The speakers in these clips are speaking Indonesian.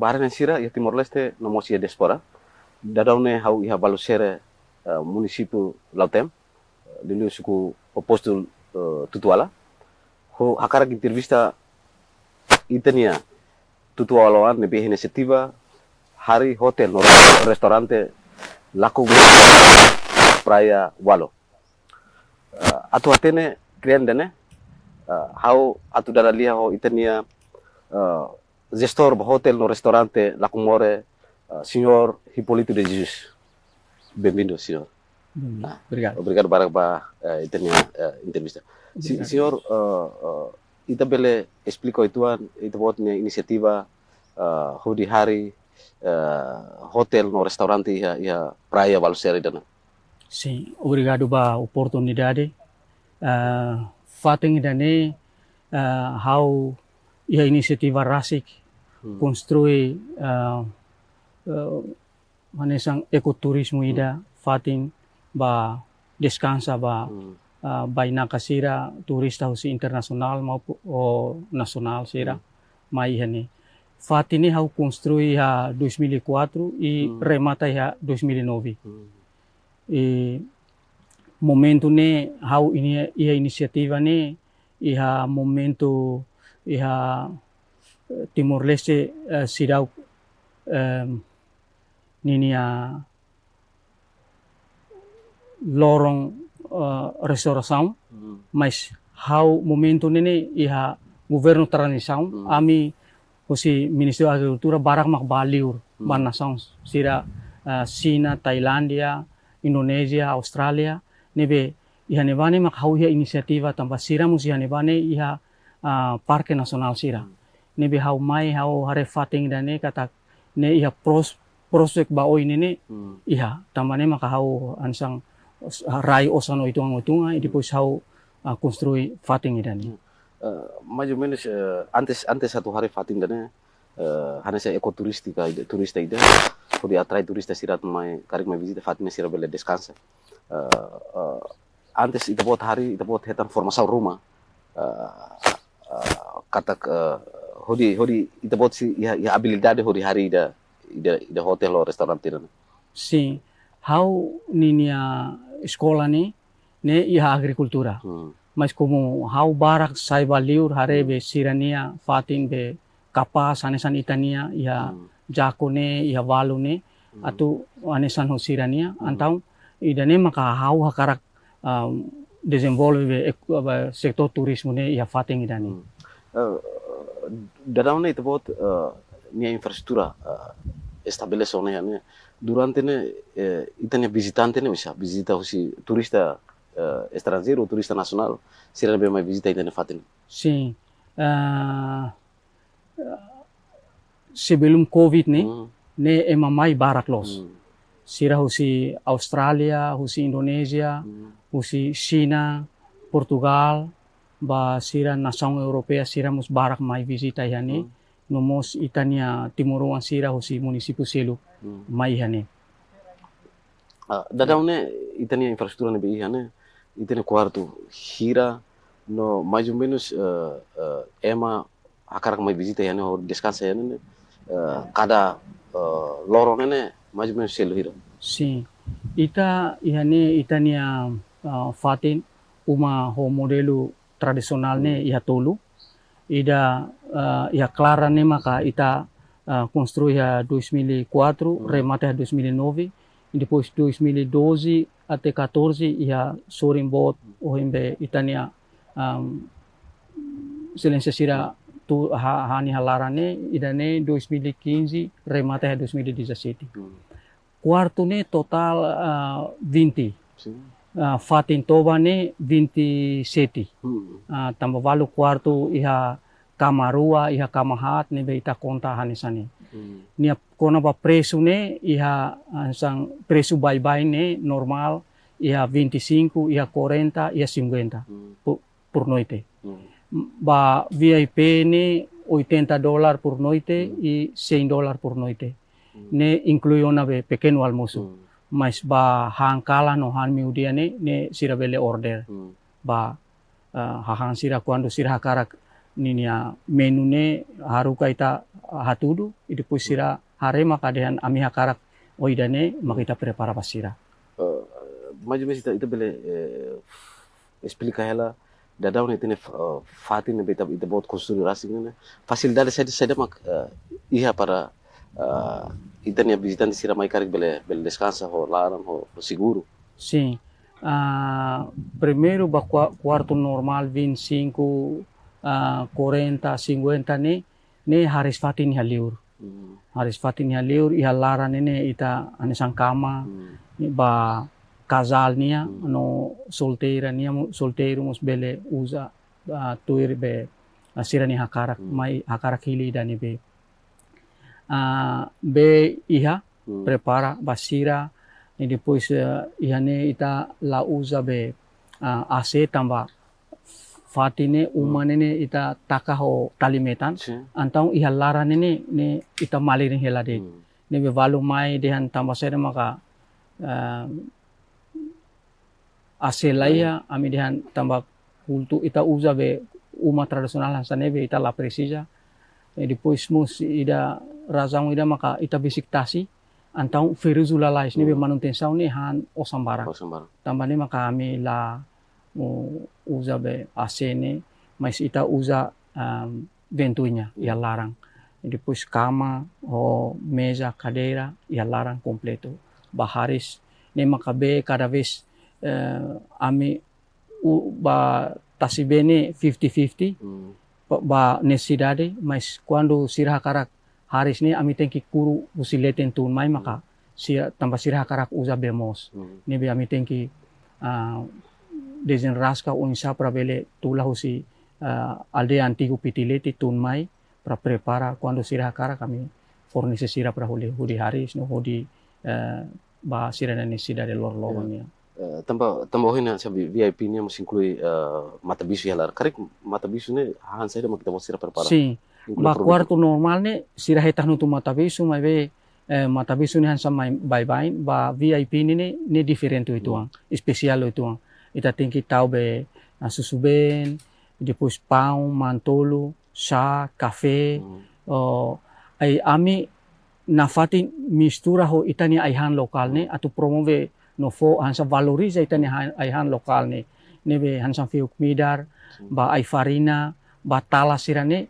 Bahari sira ia Timor Leste na mosia diaspora. Dadaune hau iha balusere município Lautem, dili suku oposto Tutuala. Ho hakara entrevista itania Tutualoan nebe inisiativa hari hotel no restaurante laku praia Walo. Atu atene krian dene hau atu dara lia ho itania gestor do hotel no restaurante Lacumore, senhor Hipólito de Jesus. Bem-vindo, senhor. Obrigado. Obrigado para itania entrevista. Senhor, ita bele explico ituan, ita buatnya inisiativa hudi hari hotel no restaurante ia praia Valseri dana. Sim, obrigado pela oportunidade. Fating dane how a inisiativa RASIC construi manesang ekoturismo ida fating ba descansa ba baina kasira turista husi internasional maupun nasional sira mai hani. Fatini how construi ha 2004 e remata ha 2009. Momento ne how ini ia inisiativa ne iha momento iha Timor Leste sirau ninia lorong restauração mas how momento nene iha governo transição ami hosi Ministério da Agricultura barak mak baliur banasang sira China, Thailandia, Indonesia, Australia, nebe iha nebane mak hau ia inisiativa tanpa sira musi iha nebane iha Parque Nasional sira. Nebe hau mai hau hare fating dane kata ne iha prospek baoi nene iha tambane mak hau ansang rai osano itunga depois hau konstrui fating dane. Mais ou menos antes satu hari fating dane hanya saya ekoturistika turista ida pode atrai turista sirat mai karik mai visita fatina sira bele descansa antes ita buat hari ita buat hetan formação rumah kata hodi ita buat si ya habilidade hodi hari ida hotel ou restaurante tirana. Sim, how ninia escola ne iha agricultura. Mas como how barak sai valiur hare be sirania fatin be kapas anesan itania iha jakone iha valune atu anesan ho sirania antau idane maka how hakarak desenvolve sektor turismo ne iha fatin idane. Dadaune itu buat nia infrastruktura estabelecione ne durante ne itania visitante ne bisa visita husi turista estrangeiro, turista nacional, sira be mai visita itania fatin. Sim. Sebelum Covid ne emamai barak los. Sira husi Australia, husi Indonesia, husi China, Portugal, ba sira nação europeia sira mus barak mai visita yani. Nomos itania Timoruan sira husi município Selu mai yani. Dadaune itania infrastruktura ne be ihane itania quarto hira no mais ou menos ema hakarak mai visita yani ho descansa yani cada lorong ne mais ou menos selo hira. Sim. Ita ihane itania fatin uma ho modelo tradisional ne iha tolu. Ida iha clara ne maka ita construi a 2004, remata a 2009, depois 2012 até 14 iha sorimbot ohimbe itania silência sira tu hani halarane idane 2015 remata a 2017. Quarto ne total 20. Fatin toba ne 27. Tambah valu quarto iha kamarua iha kamahat ne beita konta hanisani. Nia kona ba preço ne iha sang preço bye-bye ne normal iha 25, iha 40, iha 50 por noite. Ba VIP ne $80 por noite e $100 por noite. Ne inclui ona be pequeno almoço. Mas ba hangkala no han miudia ne sira bele order. Ba hahan sira quando sira hakarak ninia menu ne haruka ita hatudu e depois sira hare maka dehan ami hakarak oidane makita prepara pasira. Mas ita bele explica ela dadau ne tene fatin ne beta ita bot construir assim né facilidade saída mak iha para ita ne visitante sira mai karik bele descansa ho laran ho seguro. Sim. Primeiro ba quarto normal 25 40 50 ne haris fatin haliur. Haris fatin haliur iha laran ne ita anisang kama ba casal nia no solteira nia solteiro mus bele usa tuir be sira ni hakarak mai hakarak hili dani be iha prepara basira e depois iha ne ita la usa be AC tamba fatine umane ne ita takaho talimetan antau iha lara ne ita malirin hela de ne be valu mai dehan tamba sere maka AC laia ami dehan tamba kultu ita usa be uma tradisional hansane be ita la precisa e depois mus ida razão ida maka ita bisik tasi antau feruzula lais ne be manutenção ne han osambara tambane maka ami la usa be AC ne mas ita usa ventunya ia larang e depois cama o mesa cadeira ia larang completo baharis ne maka be cada vez ami ba tasibene 50-50 ba necessidade mas quando sirah karak haris ni ami tenki kuru usileten tun mai maka tambah sirah karak usa bemos ni be ami tenki desenrasca unsa para bele tula husi aldea antigo pitileti tun mai para prepara quando sirah karak kami fornece sirah para hudi haris no hudi ba sirah necessidade lor-lornya. Tambah hina sabi VIP nya must inclui mata bisu yalar. Karek mata bisu ne han saida mak kita sira prepara. Sim. Ba quarto normal ne sira hetah nutu mata bisu mai be mata bisu ne han samai bye ba VIP ne diferente itu ang especial itu ang. Ita tingki tau be susuben, depois pão, mantolo, chá, café. Ai ami na fatin mistura ho itani aihan lokal ne atau promove no fo hansa valoriza itani aihan lokal ne nebe hansa fiuk midar ba ai farina ba tala sirane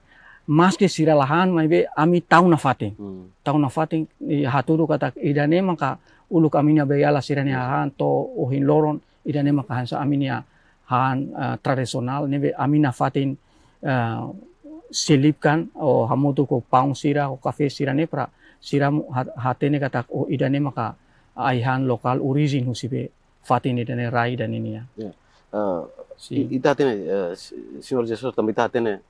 maske sira lahan mai be ami tau na fating haturu kata idane maka uluk aminia be ala sirane han to ohin loron idane maka hansa aminia han tradisional nebe amina fatin selipkan o hamutu ko paung sira o kafe sirane pra siram hatene kata o idane maka aihan lokal origin husibe fatin idane rai dan ini ya. Ita tene senhor Jesus também ita tene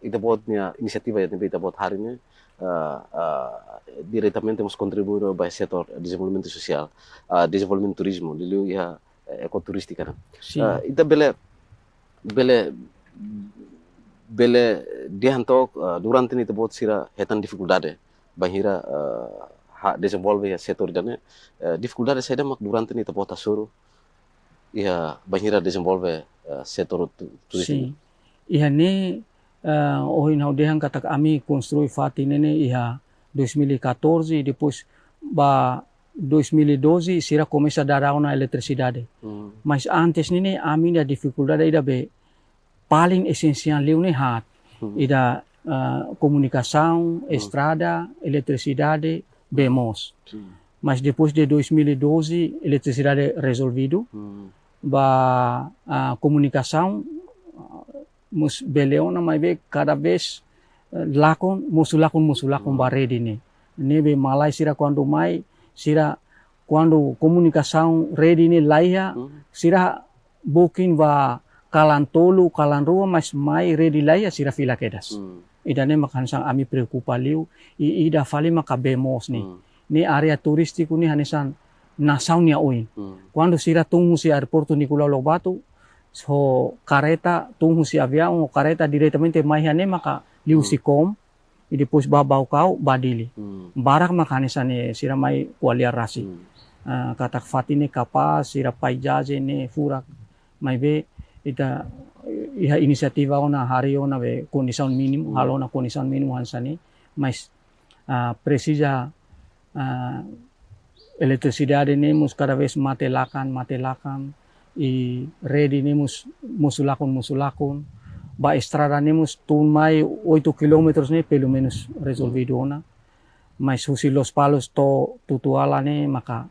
ita buatnya inisiativa ya ita buat hari ini diretamente mos contribuir para setor desenvolvimento social, desenvolvimento turismo, liu ya ekoturistika kan. Ita bele dihantok durante ita buat sira hetan dificuldade bahira desenvolve setor dane dificuldade saida mak durante ita buat asuru ia bahira desenvolve setor turismo. Iha ne ohin haudehan kata kami konstrui fatin ne iha 2014 depois ba 2012 sira começa a dar na eletricidade. Mas antes ne ami da dificuldade ida be paling essencial liu ne hat. Ida comunicação, estrada, eletricidade, bemos. Mas depois de 2012 eletricidade resolvido. Ba comunicação mus beleona mai be cada vez lakon musulakon baredi ne be malai sira quando mai sira quando comunicação ready ne laia sira booking va kalantolu kalanrua mas mai ready laia sira fila kedas idane makan sang ami preocupa liu ida fali maka bemos ni area turístico ni hanesan nasaunya oin quando sira tunggu si aeroporto Nicolau Lobato so careta tunggu si avião o careta diretamente mai hane maka liu si kom e depois babau kau badili barak makanisan ne sira mai kualia rasi katak fatine kapas sira paijaje ne furak mai be ita iha inisiativa ona hari ona be condição mínimo, halo na condição mínimo hansani, mas precisa eletricidade nemos cada vez matelakan, e rede nemos musulakon, ba estrada nemos tunmai 8 kilometros ne pelo menos resolvido ona, mas husi los palos to tutuala ne maka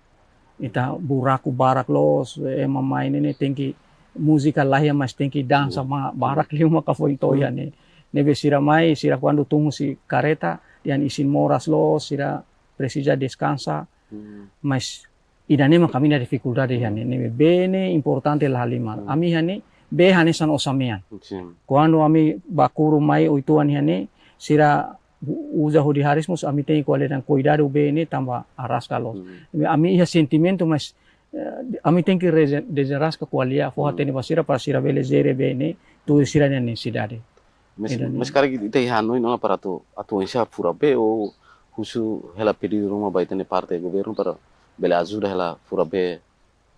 ita buraku barak los mamai ne tengki música lahia mas tengki dança ma barak liu maka foi toya ne nebe sira mai sira quando tumu si careta dian isin moras los sira precisa descansa mas idane maka mina dificuldade hane nebe bene importante la halima ami hane be hane san osamean quando ami bakuru mai oituan hane sira usa hodi harismus ami tem qualidade cuidado bene tamba arrasca los ami ia sentimento mas ami tem que desarrasca qualia forra tene basira para sira belezere bene tu sira na necessidade mas cara ite hanoi não para atu enxa fura be ou husu hela pedido uma baita ne parte do governo para bela ajuda hela fura be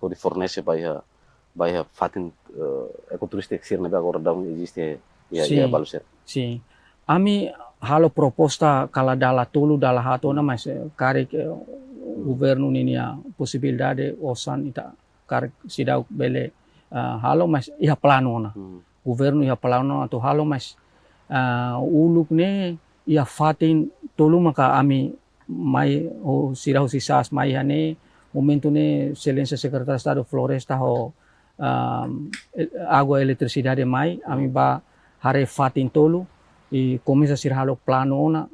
hodi fornece baia fatin ecoturista que sirne agora da existe ia baluser sim ami halo proposta kala dala tulu dala hatona mas kare governo ninia possibilidade osan ita kare sidau bele halo mas iha plano na governo iha plano atau halo mas uluk ne iha fatin tulu maka ami mai o sidau sisas mai hane momento ne excelência secretário de estado floresta ho água eletricidade mai ami ba hare fatin tolu e começa a ser halo plano ona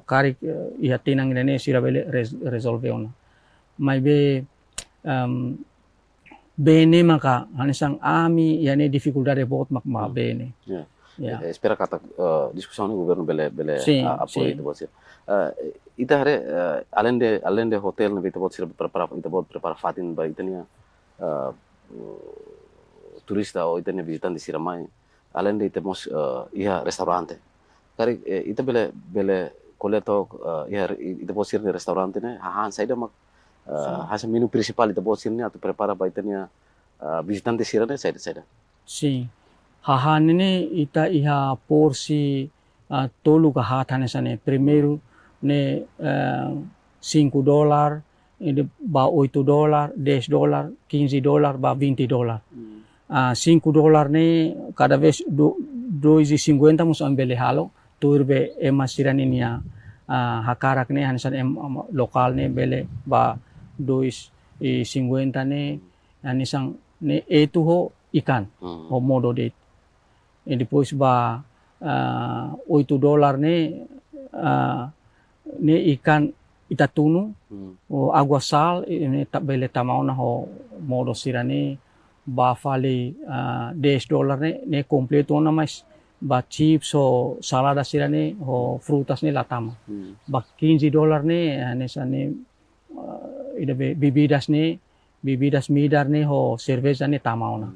kari ia tinang nene sira bele resolve ona mai be bene maka hanisang ami yane dificuldade bot mak ma bene espera kata discussão no governo bele apoio itu bosir ita hare além de hotel ne bita bot sira prepara fatin ba itania turista o itania visitante sira mai além de temos ia restaurante kari ita bele coleto ia ita pode ser restaurante né han saída mak hasa menu principal ita pode ser né atau prepara baitanya visitante sira né saída sim hahan ne ita iha porsi tolu ka hatane sane primeiro ne $5 ini ba $8 $10 $15 ba $20 $5 ne cada vez 2,50 mus ambele halo turbe emasira ninia hakarak ne hansan lokal ne bele ba 2,50 ne anisang ne etu ho ikan ho modo det e depois ba $8 ne ikan itatunu o agua sal ne bele tamauna ho modo sirane ba fali $10 ne completo na mas ba chips o salada sirane o frutas ne latama ba $15 ne sane ida bebidas midar ne ho cerveja ne tamauna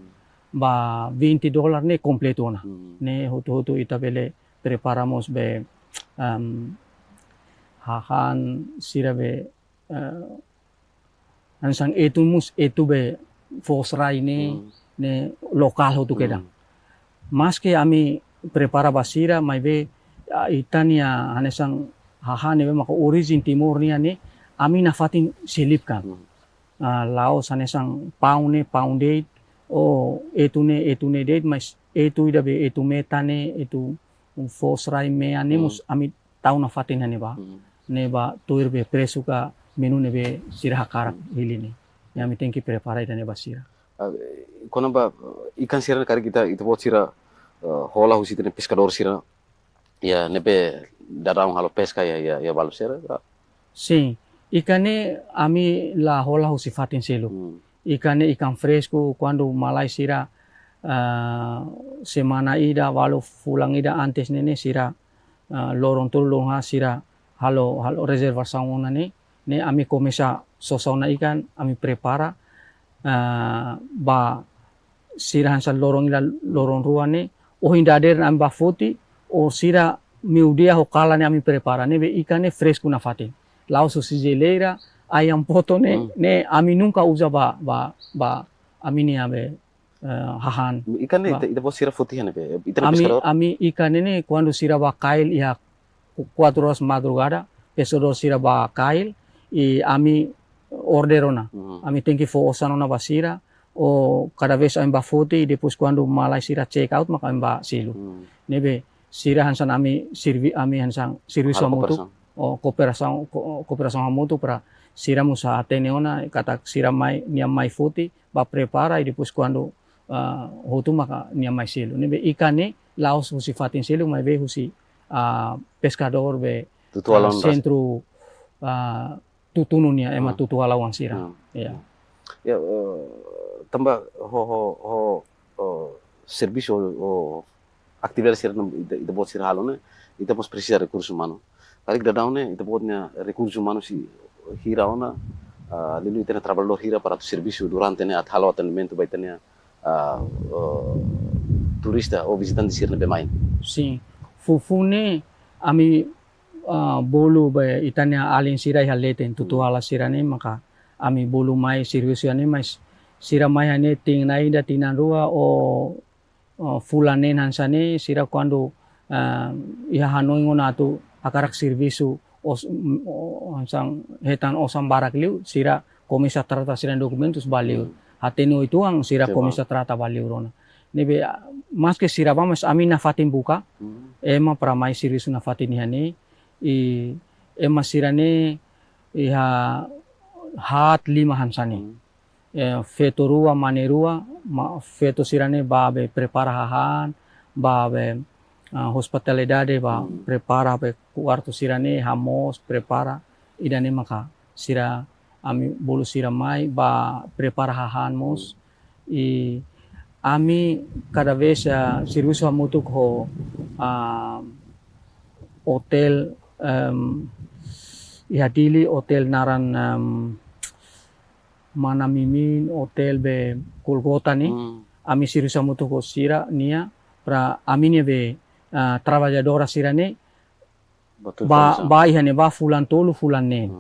ba $20 ne completo na ne hoto ita bele preparamos be hahan sirabe ansang etu be fosrai ne lokal hotu kedang mas ke ami prepara basira mai be itania hanesang hahan ne maka origin timur ne ami na fatin selipkan laos hanesang pound o etu ne date mas etu ida be etu metane etu fosrai meane mus ami tau na fatin hane ba ne ba tuir be presu ka menu ne be sirah karak hilini ya mi tenki prepara ida ne basira kono ba ikan sira kari kita itu bot sira hola husi tene pescador sira ya nebe darang halo pesca ya balu sira sim ikane ami la hola husi fatin selo ikane ikan fresco quando malai sira semana ida walau fulang ida antes nene sira lorong tulung ha sira halo reservação ona ne ami começa sosauna ikan ami prepara ba sira hansa lorong ruane o hindader am ba foti o sira miudia ho kala ne ami prepara ne be ikan ne fresco na fatin lao susi geleira ayam poto ne ami nunca usa ba ami ne ame hahan. Ikan ni ita po sira futihan pe. Ita na pescador. Ami ikan ini quando sira ba kail ia 4 horas madrugada, pescador sira ba kail e ami orderona. Ami tem que for osanona basira o cada vez amba foto e depois quando malai sira check out maka amba silu. Nebe sira hansan ami hansan serviço mutu o cooperação mutu para sira musa ateneona kata sira mai nia mai foto ba prepara e depois quando hotu maka nia mai silu. Nebe ikan ni laos husi fatin silu mai be husi pescador be centro tutununya ema tutualawan sira. Ya. Ya tambah ho serviço o atividade sira ita bot sira halone ita pos precisa recursos humanos. Kali dadawne ita botnya recursos humanos si hira ona lilu ita trabalhador hira para tu serviço durante ne halo atendimento ba itanya turista ou visitante sira be main. Sim. Fufune ami bolu be itanya alin sira haleten tutuala sira ne maka ami bolu mai serviço ne mais sira mai hane ting nai da tinan rua o fulanen hansane sira quando ia hanoi ngona tu akarak serviço hansang hetan osam barak liu sira komisa trata sira documentos baliu hateno itu ang sira komisa trata baliu rona nebe mas que sira vamos ami na fatin buka ema para mai serviço na fatin hane e ema sira ne iha hat 5 hansane feto rua manerua feto sirane babe prepara hahan babe hospitalidade ba prepara be quarto sirane hamos prepara idane maka sira ami bolu sira mai ba prepara hahan mos e ami cada vez serviço mutu ho hotel ihadili hotel naran mana mimin hotel be Golgota ni ami serviço mutu ko sira nia pra ami ne be trabalhadora sira ne ba ihane ba fulan tolu fulan ne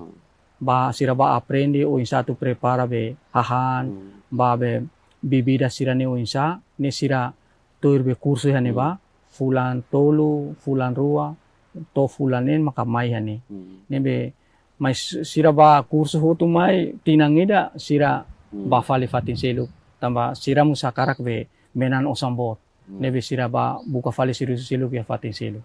ba sira ba aprende o insa tu prepara be hahan ba be bibida sira ne o insa ne sira toir be kurso ihane ba fulan tolu fulan rua to fulanen maka mai hane ne be mas sira ba kurso hotu mai tinangida sira ba fali fatin selu tamba sira musa karak be menan osambot nebe sira ba buka fali siru selu ya fatin selu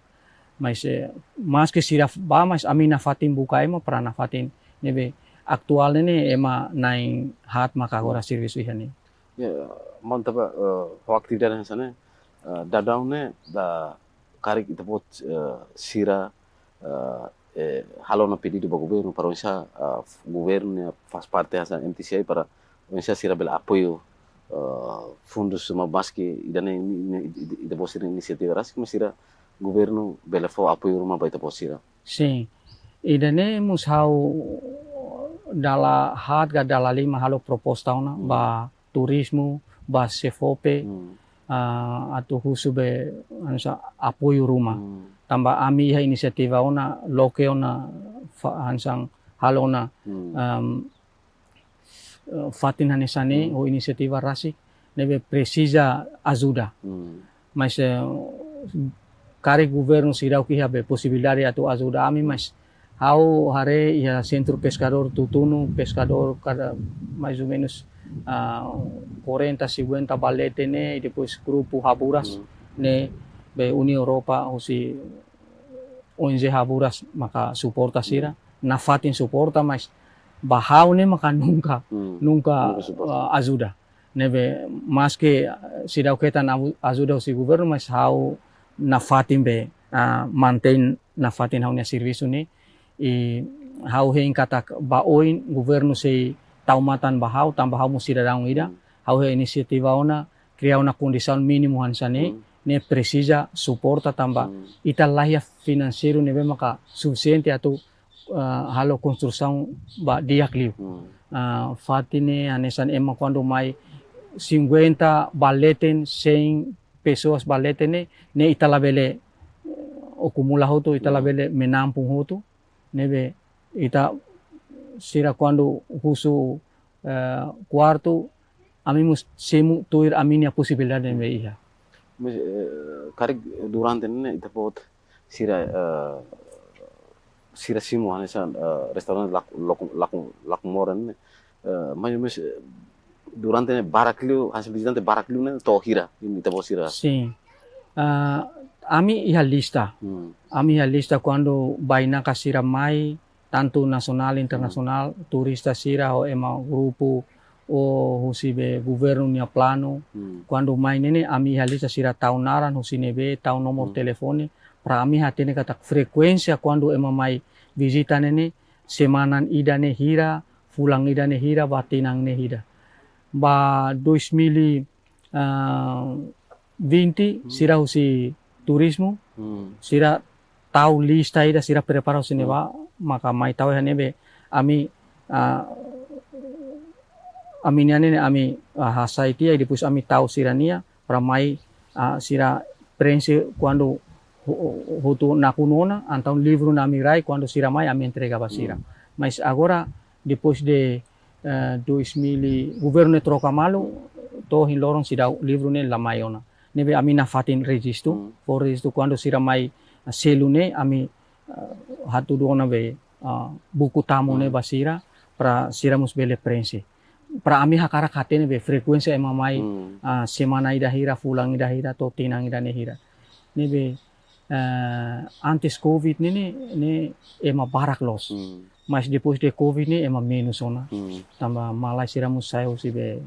mas que sira ba mas amina fatin buka ema prana fatin nebe aktual ne ema naing hat maka ora serviço ihani ya mantaba waktu dan sana dadawne da karik itapot sira halo na pedido ba governo para onsa governo faz parte dessa MTCI para onsa sira bela apoio fundos mabaski idane ida posira inisiativa ras mas sira governo bela fo apoio rumah baita posira sim idane mushau dala hat ga dala 5 halo proposta ona ba turismo ba sefope atau husube ansa apoio rumah tambah ami ha inisiativa ona loke ona hansang halona fatin hanesane o inisiativa rasik nebe precisa ajuda mas kare governo sirau ki habe possibilidade atau ajuda ami mas hau hare ya centro pescador tutunu pescador cada mais ou menos 40, 50 balete ne e depois grupo haburas ne be Uni Europa o si ONG haburas maka suporta sira na fatin suporta mas bahau ne maka nunca ajuda nebe mas que sirau ketan ajuda si governo mas hau na fatin be maintain na fatin hau ne serviço ne e hau hein katak ba oin governo sei taumatan bahau tambahau musida daung ida hau he inisiativa ona cria una condição mínimo hansane ne precisa suporta tamba ita lahia financeiro nebe maka suficiente atau halo construção ba diak liu fatine anesan ema quando mai 50 baleten 100 pessoas baleten ne ita labele acumula hoto ita labele menampung hoto nebe ita sira quando husu quarto ami mus semu tuir aminia possibilidade be iha. Mas karik durante ne ita pot sira sira simu hanesa restaurant lak moran ne mas durante ne barakliu hasil visitante barakliu ne to hira ita pot sira. Sim. Ami iha lista. Ami iha lista quando baina kasira mai tanto nasional internasional turista sira o ema grupo o husibe governo nia plano quando mai nene ami iha lista sira tau naran husinebe tau nomor telefone pra ami hatene kata frekuensia quando ema mai visita nene semanan ida ne hira fulang ida ne hira batinang ne hira ba 2020 sira husi turismo sira tau lista ida sira prepara husineba maka mai tau hanebe ami ami niane ami hasaitia depois ami tau sirania para mai sira prense quando hotu nakunona então livro na mirai quando sira mai ami entregava sira mas agora depois de 2000 governo troca malo to hin lorong sira livro ne la maiona nebe ami na fatin registro for registro quando sira mai selune ami hatu dona be buku tamu ne basira para sira mus bele prense para ami hakara katene be frekuensi ema mai semana ida hira fulang ida hira to tinang ida ne hira nebe antes covid ne ema barak los mas depois de covid ne ema menos ona tamba malai sira mus sayo sibe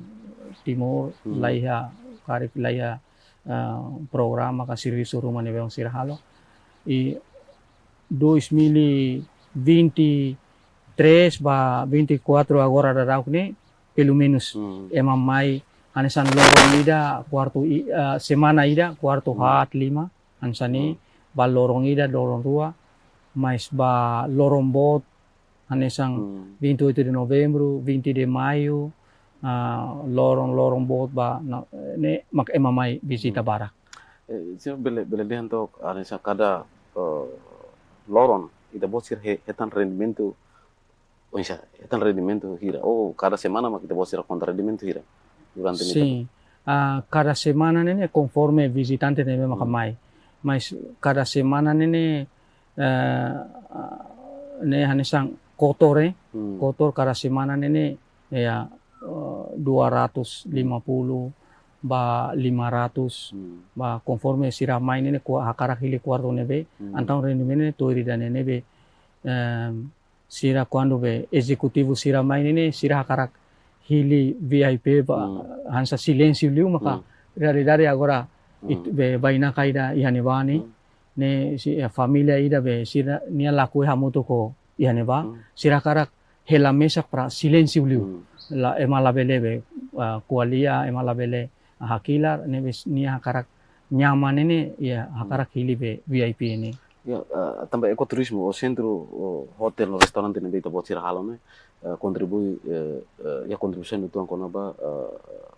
timor laiha karik laiha programa ka serviço rumah ne sira halo e 2023 ba 24 agora da rauk ne pelo menos ema mai anesan lorong ida quarto semana ida quarto hat 5 ansani ba lorong ida lorong 2 mais ba lorong bot anesan 28 de novembro 20 de maio lorong bot ba ne mak ema mai visita barak sino bele dentro anesa kada lorong ida bosir hetan rendimento hetan rendimento hira cada semana mak ida bosir contra rendimento hira durante sim cada semana nene conforme visitante nebe makamai mas cada semana nene ne hanesang kotor cada semana nene ya 250 ba 500 ba conforme sira mai nene ko hakara hili quarto nebe antau rendimento toiri dan nebe sira quando be executivo sira mai nene sira hakara hili VIP ba hansa silêncio liu maka realidade agora be baina kaida ihane bani ne si família ida be sira nia laku hamuto ko ihane ba sira karak hela mesa pra silêncio liu la ema labele kualia ema labele hakilar ne nia hakarak nyaman ini ya hakarak hili be VIP ini ya tambah ekoturismo o centro hotel no restaurante ne beita botira halo ne contribui ya contribuição do anconaba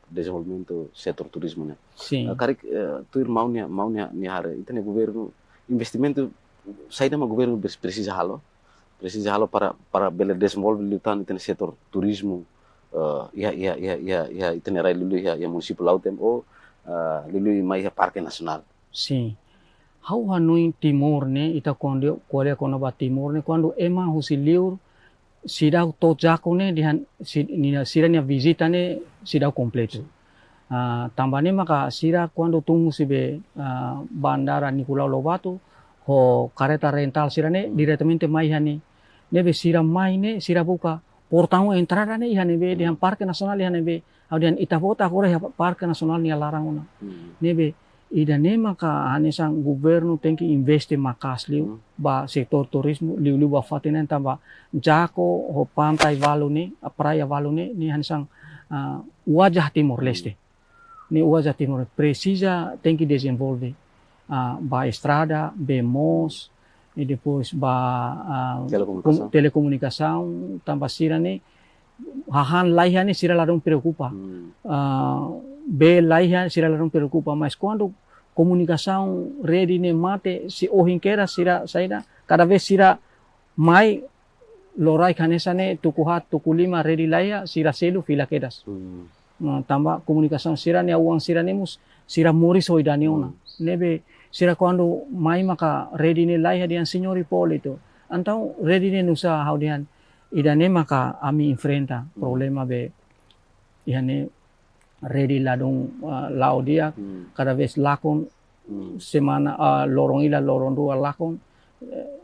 desenvolvimento setor turismo ne karik tuir maunya ni hare itane governo investimento saída ma governo precisa halo para bele desenvolver lutan itane setor turismo ya itane rai lulu ya municipal lautem lulu mai parque nacional sim hau hanui timor ne ita quando ba timor ne quando ema husiliur sidau to jako ne dihan sira nia visita ne sidau completo tambane maka sira quando tungu sibe bandara Nicolau Lobato ho kareta rental sira ne diretamente mai hani nebe sira mai ne sira buka portão entrada ne ihane be dihan parque nasional ihane be audian itavota agora ya parque nasional nia larang ona nebe ida ne maka hanesang governo tem que investe makasliu ba sektor turismo liu ba fatinen tamba jako ho pantai valune praia valune ni hanesang wajah Timor Leste ni wajah Timor precisa tem que desenvolver ba estrada bemos e depois ba telecomunicação tamba sira ne hahan laiha ne sira larong preocupa be laiha sira larong preocupa mas quando comunicação rede ne mate si ohinkera sira saida cada vez sira mai lorai kanesa ne tuku 5 redi laiha sira selu fila kedas tambah komunikasi sira ne uang sira ne mus sira muris ho idane ona nebe sira quando mai maka ready ne lai hadian signori polito antau ready ne nusa haudian idane maka ami enfrenta problema be ihane ready ladung lao dia cada vez lakon semana lorong ila lorong dua lakon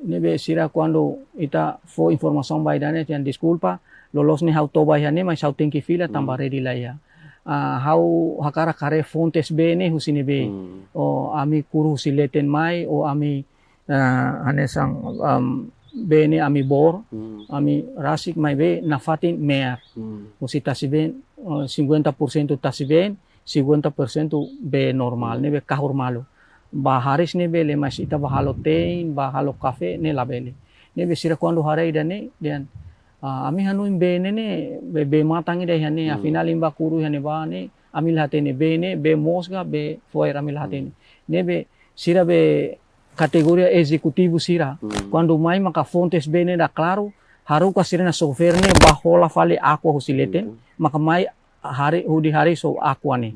nebe sira quando ita fo informação by dane tian disculpa lolos ni hau toba ihane mas hau tenki fila tambah ready la ya hau hakara kare fontes bene husini be o ami kuru sileten mai o ami hanesang bene ami bor ami rasik mai be nafatin mer usi tasiben 50% tasiben 50% be normal nebe kahur malu baharis ne bele mas ita bahalo tein bahalo kafe ne labele ne be sira quando hare idane dan ami hanu bene ne be matangi dai hane final imba kuru hane ba ne ami lahate ne bene be mosga be foer ami lahate ne be sira be kategoria executivo sira quando mai maka fontes bene da claro haru ka sira na software ne bahola fale aku husileten maka mai hari hudi hari so aku ane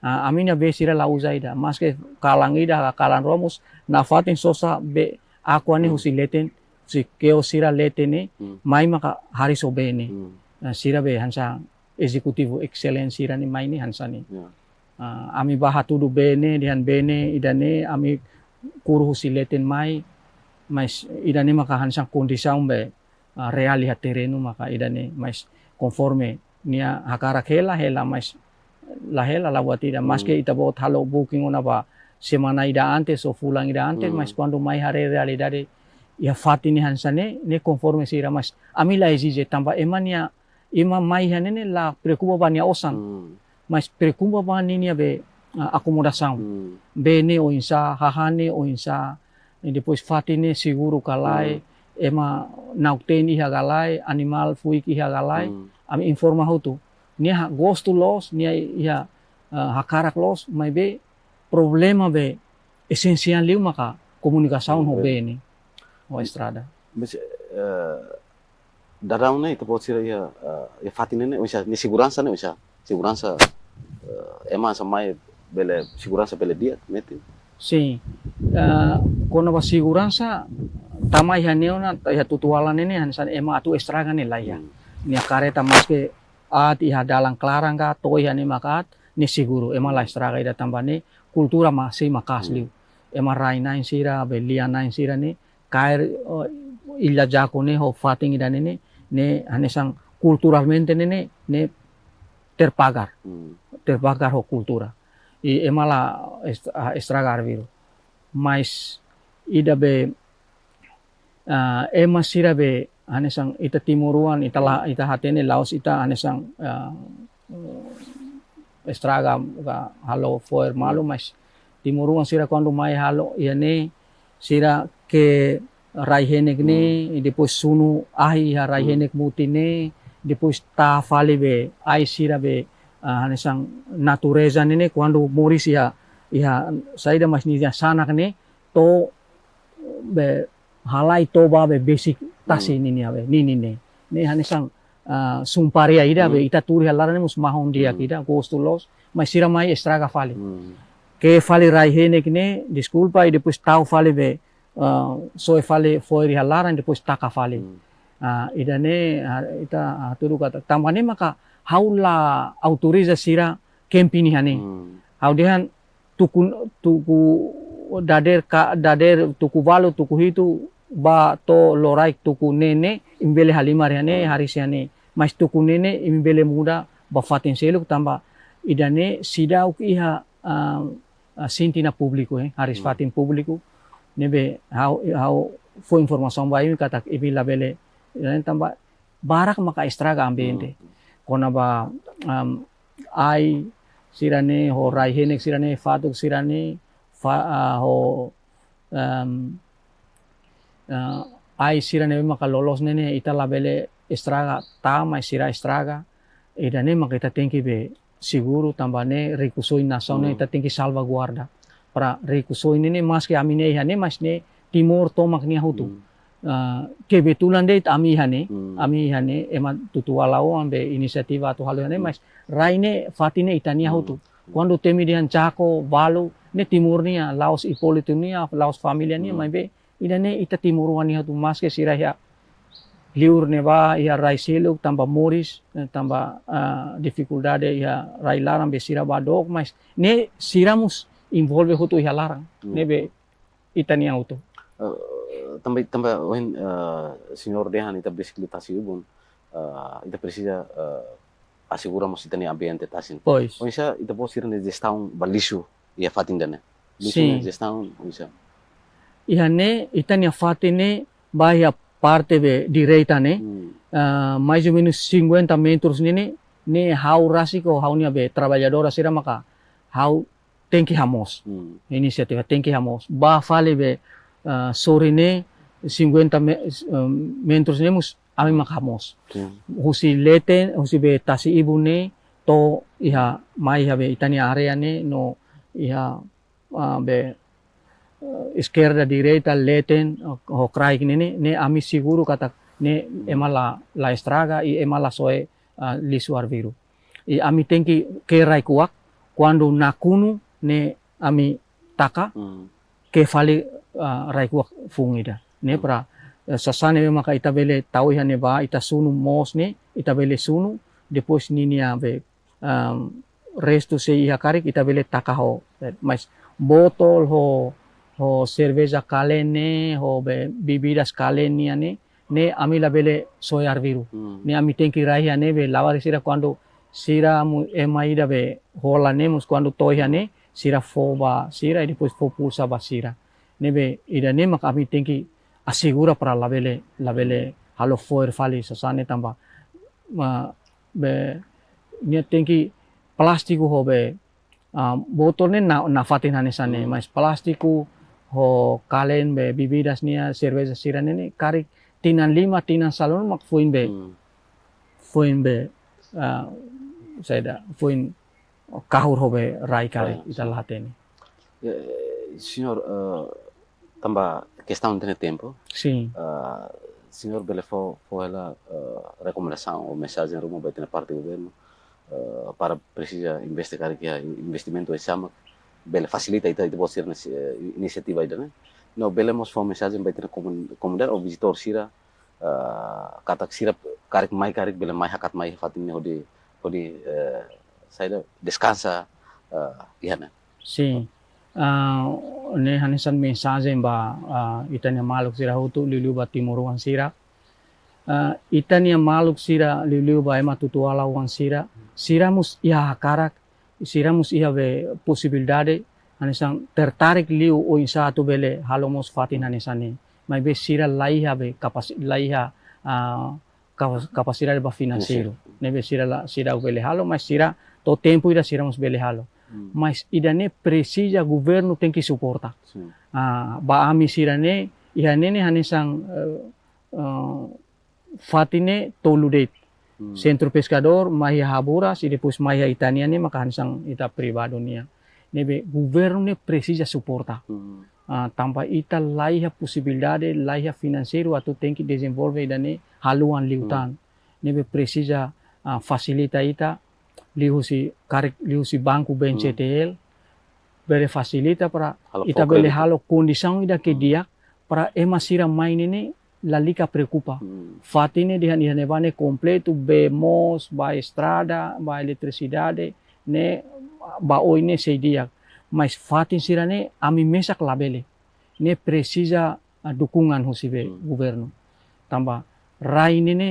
aminya be sira lauzaida maske kalangida kalan romus nafatin sosa be aku ane husileten si keo sira letene mai maka hari so bene sira be hansa executivo excellent sira ni mai ni hansa ni ami bahatudu bene dihan bene idane ami kuru husileten mai mas idane maka hansa kondisau be reali terreno maka idane mas conforme nia hakara hela mas lahela la buatida maske ita bot halo booking una ba semana ida antes o fulang ida antes mas quando mai hare realidade ya fatini hansane ne conforme sira mas amila exige tamba emania ima mai hanene la preocupa bania osan mas preocupa bania be acomodação bene o insa hahane o insa e depois fatine seguro kalai ema nauteni hagalai animal fuiki hagalai ami informa hutu nia gosto los nia ia hakarak los mai be problema be esensial liu maka komunikasaun ho bene o estrada mas dadau ne ito sira ya fatine ne usa ni segurança ne usa segurança ema samai bele segurança bele dia meti sim kono ba segurança tamai haneona ya tutualan ini hansan ema atu estraga ne la ya nia kareta maske at iha dalang klarang ka toi hani makat ni siguro ema la estraga ida tambane kultura masih makasliu ema rainain sira be lianain sira ni kair illa jako ne ho fating ida ne hanesang kulturalmente ne terpagar ho kultura e ema la estragar viru mais ida be ema sira be hanesang ita timuruan ita hatene laos ita hanesang estraga halo foer malu mas timuruan sira quando mai halo iane sira ke raihenek ne depois sunu ahi ha raihenek mutine depois ta fale be ai sira be hanesang natureza ne quando moris ya saida mas ni sana ne to be halai toba be basic tasi nini abe nini ne hanesang sumparia ida be ita turi halarane mus mahon dia kida gosto los mas sira mai estraga fale que fale raihenek ne desculpa e depois tau fale be so fale foi halaran depois taka fale ida ne ita turu kata tambane maka haula autoriza sira kempini hane haudihan tuku dader tuku valu tuku hitu ba to lorai tuku nene imbele halimar hane harisiane mas tuku nene imbele muda ba fatin seluk tamba idane sidau iha sintina publiko haris fatin publiko nebe how fo informação ba kata ibi labele tamba barak maka estraga ambiente kona ba ai sirane ho raihenek sirane fatuk sirane ho ai sirane maka lolos nene ita labele estraga tama sira estraga idane maka ita tenki be seguro tambane recusoi nação ne ita tenki salvaguarda para recusoi nene mas que amine hane mas ne timor tomak nia hutu kebetulan deh ami hane ema tutua lawan be inisiativa tu halu hane mas raine fatine itania hutu quando temi dihan Chaco Valu ne timurnia Laos Ipolito nia Laos familia nia mai be idane ita timuruani hatu mas ke siraya liur neba ia rai seluk tambah moris tambah dificuldade ia rai larang be sira badok mas ne siramus involve hutu ia larang ne be itania hutu tambah when senhor Dehan ita basically tasi ubun ita precisa asseguramos ita ni ambiente tasin pois onsa ita pode ser na gestão balisu ia fatindana lisu Sim. na gestão onsa ihane itania fatine bahia parte be direita ne mais ou menos 50 metros ne hau rasiko hau nia be trabalhadora sira maka hau tem que ramos inisiativa tem que ramos ba fale be sore ne 50 metros ne mus ami makamos husi leten husi be tasi ibu ne to iha mai ha be itania area ne no iha be esquerda direita leten ho crai ne ami seguro kata ne emala la estraga e emala soe lisu arviru e ami tenki ke rai kuak quando nakunu ne ami taka ke fali rai kuak fungida ne pra sasane maka ita bele tau hane ba ita sunu mos ne ita bele sunu depois ninia be resto se iha karik ita bele taka ho mas botol ho cerveja kalene ho be bebidas kalenia ne ami la bele soe arviru ne ami tenki rai hane be lawari sira quando sira emaida be hola nemos quando toihane sira foba sira e depois fo pulsa ba sira nebe ida ne maka ami tenki assegura para la bele halo foer fali sasane tamba be nia tenki plastiku ho be botol ne na fatin hane sane mas plastiku ho kalen be bebidas nia cerveja sira ne kari tinan 5 tinan salon mak fuin be saya fuin kahur ho be rai kari ita latene senhor tamba questão de tempo sim senhor bele foi ela recomendação ou mensagem rumo bater na parte do governo para precisa investigar que investimento é chama bele facilita ita pode ser iniciativa ida né no bele mos foi mensagem bater na comunidade ou visitor sira kata sira karik bele mai hakat mai fatin hodi saya descansa ihana sim ne hanisan mensagem ba itania maluk sira hutu liu ba timuruan sira itania maluk sira liu ba ema tutuala wan sira mus ia karak sira mus ia be possibilidade hanisan tertarik liu o insatu bele halomos fatin hanisani mai be sira laiha be capacidade ba financeiro nebe sira bele halo mas sira to tempo ida sira mus bele halo mas idane precisa governo tem que suportar ba ami sirane ihanene hanisang fatine toludet centro pescador mahia haburas e depois mahia itania ne maka hanisang ita privado nia nebe governo ne precisa suportar tanpa ita laiha possibilidade laiha financeiro atau tem que desenvolver idane haluan liutan nebe precisa facilita ita liu si banco BNCTL bere facilita para ita bele halo condição ida que dia para ema sira main ini lalika preocupa fatine dihan nebane completo bemos ba estrada ba eletricidade ne ba oine sei dia mas fatin sira ne ami mesak labele ne precisa dukungan hosibe governo tamba rai ne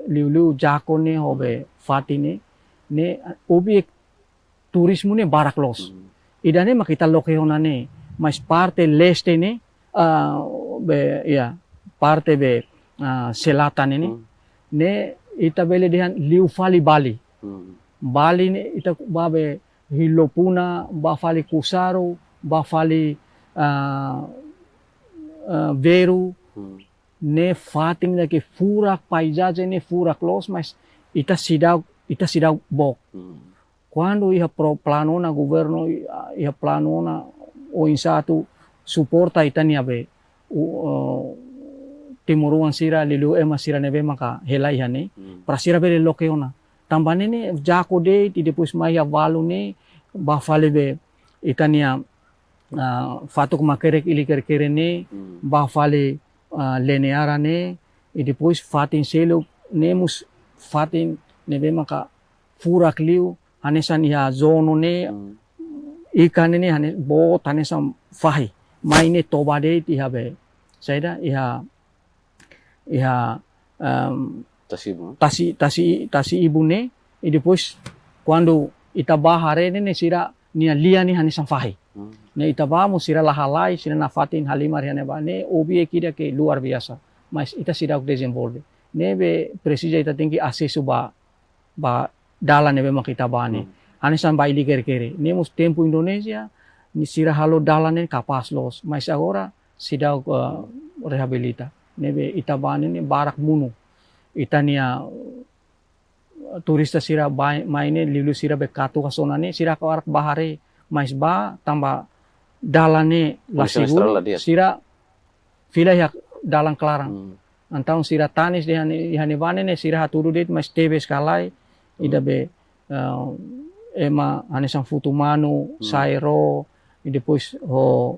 liu jako ne hobe fatine ne obiek turismo ne baraklos idane makita lokehona ne mas parte leste ne parte be selatan ini ne ita bele dihan liu fali Bali Bali ne ita babe hilopuna ba fali kusaro ba fali veru ne fating na ke furak paisagem ne furak los mas ita sidau bok quando ia plano na governo ia plano na o insatu suporta itania be timuruan sira lilu ema sira nebe maka helai hane pra sira bele lokeona tambane ne jako de ti depus maya valu ne ba fale be ikania fatuk makerek ili kere ne ba fale leneara ne e depois fatin selo nemus fatin nebe maka furak liu hanesan ya zono ne ikan ini hane bo tanesam fahi maine tobade ti habe saida iha tasi ibu ne e depois quando itaba hare ne sira nia lia ni hanesam fahi ne itaba mo sira lahalai sira na fatin halimar hane ba ne obi ekida ke luar biasa mas ita sira desenvolve nebe precisa ita tinggi acesso ba dalan nebe makita bane hanesan ba ili kere nemos tempo Indonesia ni sira halo dalan ne kapas los mas agora sida rehabilita nebe itabane ni barak munu itania turista sira maine lilu sira bekatu kasonane sira kawarak bahare mas ba tamba dalane lasigu sira fila ya dalang kelarang antau sira tanis di hanebane ne sira hatudu det mas tebe skalai ida be ema hanesan futu manu sairo e depois ho